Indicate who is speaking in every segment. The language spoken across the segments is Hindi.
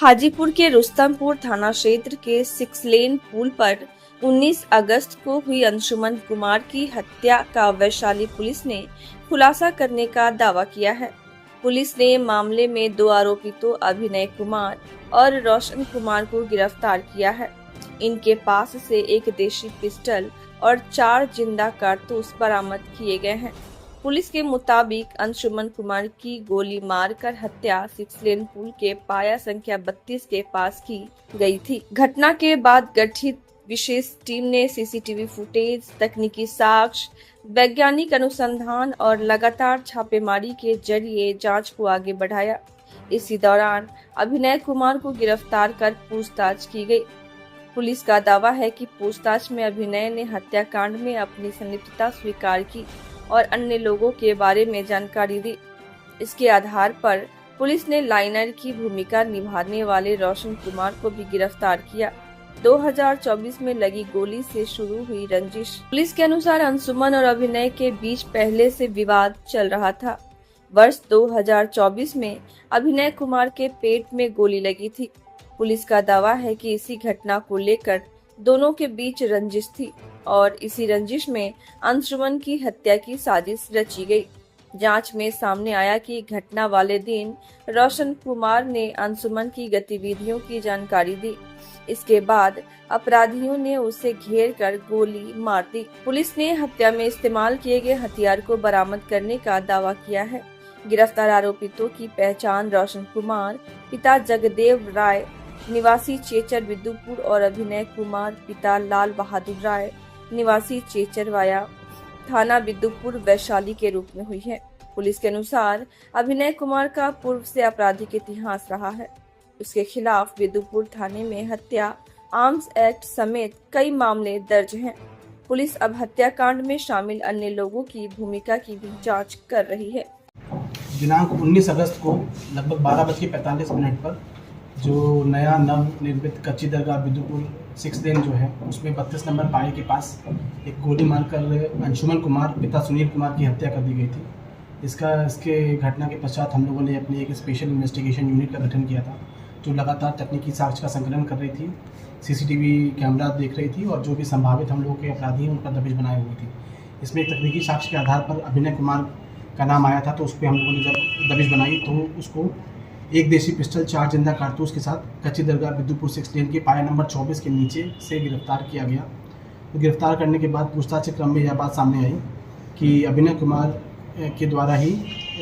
Speaker 1: हाजीपुर के रुस्तमपुर थाना क्षेत्र के 6 लेन पुल पर 19 अगस्त को हुई अंशुमन कुमार की हत्या का वैशाली पुलिस ने खुलासा करने का दावा किया है। पुलिस ने मामले में 2 आरोपितों अभिनय कुमार और रोशन कुमार को गिरफ्तार किया है। इनके पास से एक देशी पिस्टल और 4 जिंदा कारतूस बरामद किए गए हैं। पुलिस के मुताबिक अंशुमन कुमार की गोली मारकर हत्या 6 लेन पुल के पाया संख्या 32 के पास की गई थी। घटना के बाद गठित विशेष टीम ने सीसीटीवी फुटेज, तकनीकी साक्ष्य, वैज्ञानिक अनुसंधान और लगातार छापेमारी के जरिए जांच को आगे बढ़ाया। इसी दौरान अभिनय कुमार को गिरफ्तार कर पूछताछ की गई। पुलिस का दावा है कि पूछताछ में अभिनय ने हत्याकांड में अपनी संलिप्तता स्वीकार की और अन्य लोगों के बारे में जानकारी दी। इसके आधार पर पुलिस ने लाइनर की भूमिका निभाने वाले रोशन कुमार को भी गिरफ्तार किया। 2024 में लगी गोली से शुरू हुई रंजिश। पुलिस के अनुसार अंशुमन और अभिनय के बीच पहले से विवाद चल रहा था। वर्ष 2024 में अभिनय कुमार के पेट में गोली लगी थी। पुलिस का दावा है कि इसी घटना को लेकर दोनों के बीच रंजिश थी और इसी रंजिश में अंशुमन की हत्या की साजिश रची गई। जांच में सामने आया कि घटना वाले दिन रोशन कुमार ने अंशुमन की गतिविधियों की जानकारी दी। इसके बाद अपराधियों ने उसे घेर कर गोली मार दी। पुलिस ने हत्या में इस्तेमाल किए गए हथियार को बरामद करने का दावा किया है। गिरफ्तार आरोपितों की पहचान रोशन कुमार, पिता जगदेव राय, निवासी चेचर विदुपुर और अभिनय कुमार, पिता लाल बहादुर राय, निवासी चेचरवाया, थाना विदुपुर, वैशाली के रूप में हुई है। पुलिस के अनुसार अभिनय कुमार का पूर्व से आपराधिक इतिहास रहा है। उसके खिलाफ विदुपुर थाने में हत्या, आर्म्स एक्ट समेत कई मामले दर्ज हैं। पुलिस अब हत्याकांड में शामिल अन्य लोगों की भूमिका की भी जांच कर रही है।
Speaker 2: दिनांक 19 अगस्त को लगभग 12:45 पर जो नया नव निर्मित कच्ची दरगाह विदुपुर 6 लेन जो है उसमें 32 नंबर पाए के पास एक गोली मारकर अंशुमन कुमार, पिता सुनील कुमार की हत्या कर दी गई थी। इसके घटना के पश्चात हम लोगों ने अपनी एक स्पेशल इन्वेस्टिगेशन यूनिट का गठन किया था जो लगातार तकनीकी साक्ष्य का संकलन कर रही थी, सीसीटीवी कैमरा देख रही थी और जो भी संभावित हम लोगों के अपराधी हैं उनका दबिश बनाई हुई थी। इसमें एक तकनीकी साक्ष्य के आधार पर अभिनय कुमार का नाम आया था, तो उस पर हम लोगों ने जब दबिश बनाई तो उसको एक देशी पिस्टल, 4 जिंदा कारतूस के साथ कच्ची दरगाह विदुपुर 6 लेन के पाया नंबर 24 के नीचे से गिरफ्तार किया गया। तो गिरफ्तार करने के बाद पूछताछ के क्रम में यह बात सामने आई कि अभिनय कुमार के द्वारा ही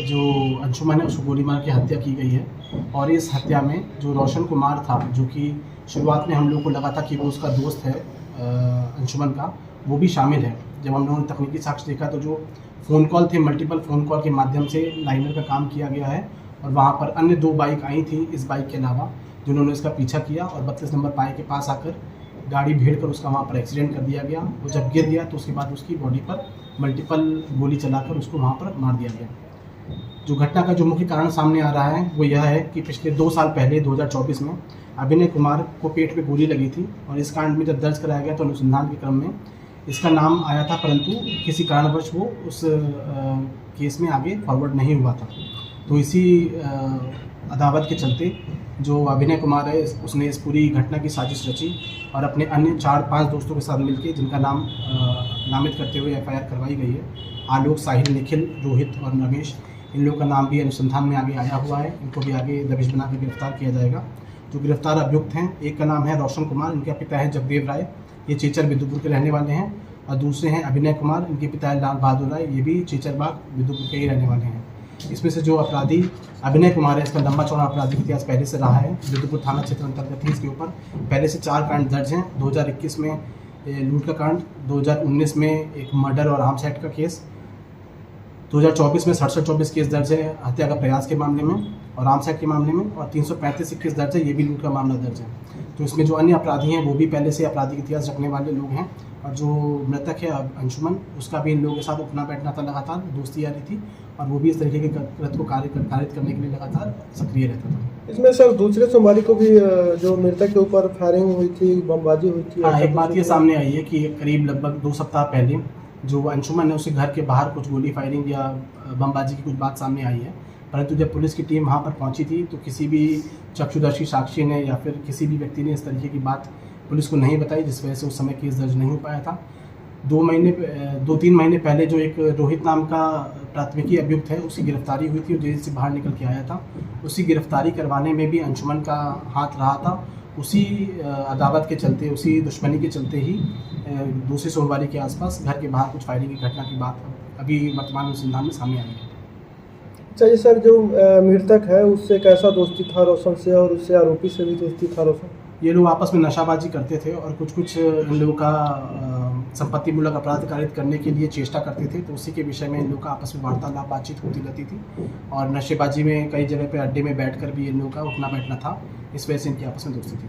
Speaker 2: जो अंशुमन है उसको गोली मार के हत्या की गई है और इस हत्या में जो रोशन कुमार था, जो कि शुरुआत में हम लोग को लगा था कि वो उसका दोस्त है अंशुमन का, वो भी शामिल है। जब हम लोगों ने तकनीकी साक्ष्य देखा तो जो फ़ोन कॉल थे, मल्टीपल फ़ोन कॉल के माध्यम से लाइनर का काम किया गया है और वहाँ पर अन्य 2 बाइक आई थी इस बाइक के अलावा, जिन्होंने इसका पीछा किया और 32 नंबर पाए के पास आकर गाड़ी भीड़ कर उसका वहाँ पर एक्सीडेंट कर दिया गया। वो जब गिर गया तो उसके बाद उसकी बॉडी पर मल्टीपल गोली चलाकर उसको वहाँ पर मार दिया गया। जो घटना का जो मुख्य कारण सामने आ रहा है वो यह है कि पिछले 2 साल पहले 2024 में अभिनय कुमार को पेट में गोली लगी थी और इस कांड में जब दर्ज कराया गया तो अनुसंधान के क्रम में इसका नाम आया था, परंतु किसी कारणवश वो उस केस में आगे फॉरवर्ड नहीं हुआ था। तो इसी अदावत के चलते जो अभिनय कुमार है उसने इस पूरी घटना की साजिश रची और अपने अन्य 4-5 दोस्तों के साथ मिलकर, जिनका नाम नामित करते हुए एफआईआर करवाई गई है, आलोक, साहिल, निखिल, रोहित और रमेश, इन लोगों का नाम भी अनुसंधान में आगे आया हुआ है। इनको भी आगे दबिश बना कर गिरफ्तार किया जाएगा। जो गिरफ्तार अभियुक्त हैं, एक का नाम है रोशन कुमार, इनका पिता है जगदेव राय, ये चेचर विदुपुर के रहने वाले हैं, और दूसरे हैं अभिनय कुमार, इनके पिता है लाल बहादुर राय, ये भी चेचरबाग विदुपुर के ही रहने वाले हैं। इसमें से जो अपराधी अभिनय कुमार है, इसका लंबा चौड़ा आपराधिक इतिहास पहले से रहा है। विदुपुर थाना क्षेत्र अंतर्गत ही इसके ऊपर पहले से 4 कांड दर्ज हैं। 2021 में लूट का कांड, 2019 में एक मर्डर और आर्म्स एक्ट का केस, 2024 में 67-24 केस दर्ज है हत्या का प्रयास के मामले में और आर्म्स एक्ट के मामले में, और 335 केस दर्ज है, ये भी लूट का मामला दर्ज है। तो इसमें जो अन्य अपराधी हैं वो भी पहले से आपराधिक इतिहास रखने वाले लोग हैं और जो मृतक है अंशुमन, उसका भी इन लोगों के साथ उठना बैठना था, लगातार दोस्ती यारी थी और वो भी इस तरीके के कृत्य को कारित करने के लिए लगातार सक्रिय रहता था।
Speaker 3: इसमें सर दूसरे सोमवारी को भी जो मृतक के ऊपर फायरिंग हुई थी, बमबाजी हुई थी।
Speaker 2: हाँ, एक बात ये सामने आई है कि करीब लगभग 2 सप्ताह पहले जो अंशुमन है उसके घर के बाहर कुछ गोली फायरिंग या बमबाजी की कुछ बात सामने आई है, परंतु जब पुलिस की टीम वहाँ पर पहुँची थी तो किसी भी चक्षुदर्शी साक्षी ने या फिर किसी भी व्यक्ति ने इस तरीके की बात पुलिस को नहीं बताई, जिस वजह से उस समय केस दर्ज नहीं हो पाया था। 2-3 महीने पहले जो एक रोहित नाम का प्राथमिकी अभियुक्त है, उसकी गिरफ्तारी हुई थी और जेल से बाहर निकल के आया था। उसी गिरफ्तारी करवाने में भी अंशुमन का हाथ रहा था। उसी अदावत के चलते, उसी दुश्मनी के चलते ही दूसरी सोमवारी के आसपास घर के बाहर कुछ फायरिंग की घटना की बात अभी वर्तमान अनुसंधान में सामने आई है।
Speaker 3: चाहिए सर, जो मृतक है उससे कैसा दोस्ती था रोशन से, और उससे आरोपी से भी दोस्ती था रोशन?
Speaker 2: ये लोग आपस में नशाबाजी करते थे और कुछ इन लोगों का संपत्ति मूलक अपराध कारित करने के लिए चेष्टा करते थे, तो उसी के विषय में इन लोगों का आपस में वार्तालाप बातचीत होती रहती थी और नशेबाजी में कई जगह पे अड्डे में बैठकर भी इन लोगों का उठना बैठना था। इस वजह से इनकी आपस में दोस्ती थी।